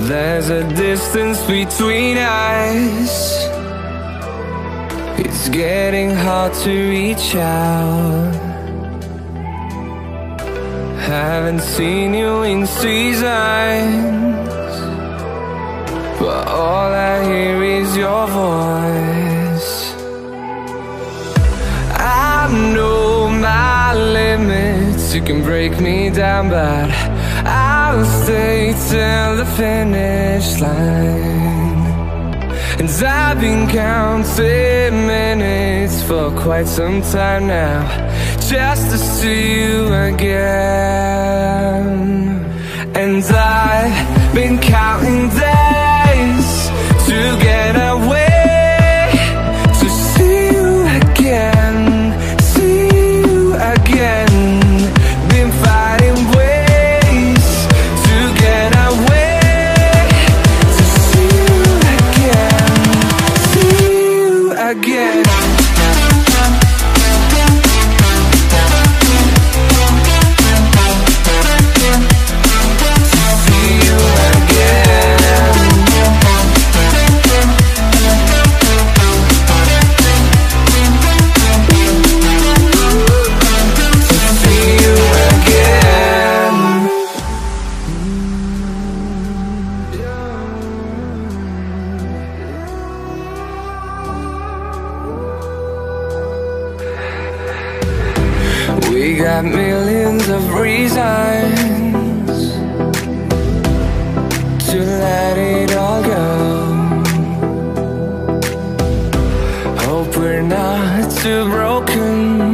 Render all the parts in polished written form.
There's a distance between us. It's getting hard to reach out. Haven't seen you in seasons, but all I hear is your voice. I know my limits, you can break me down, but I'll stay till the finish line. And I've been counting minutes for quite some time now, just to see you again. And I've been counting days to get away, to see you again, see you again. Been fighting ways to get away, to see you again, see you again. We got millions of reasons to let it all go. Hope we're not too broken.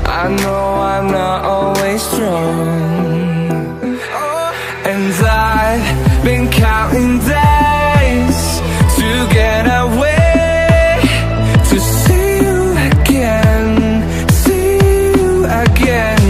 I know I'm not always strong, and I've been counting days to get away, to see you again, see you again.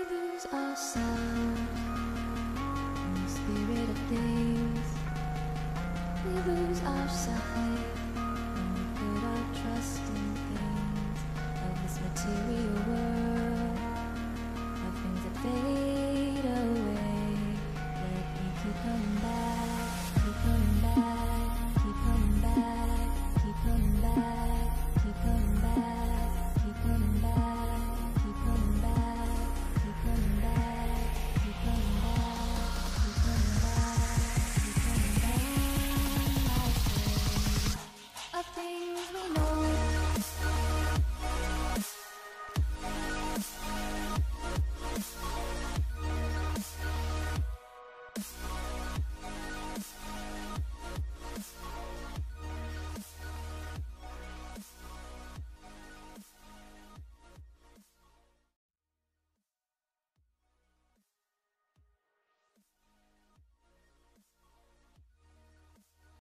lose ourselves in the spirit of things. We lose our sight when we put our trust in things of this material world, of things that fade away. Yet we keep coming back, keep coming back, keep coming back, keep coming back, keep coming back, keep coming back, keep coming back, keep coming back, keep coming back, keep coming back, keep coming back. Of things we know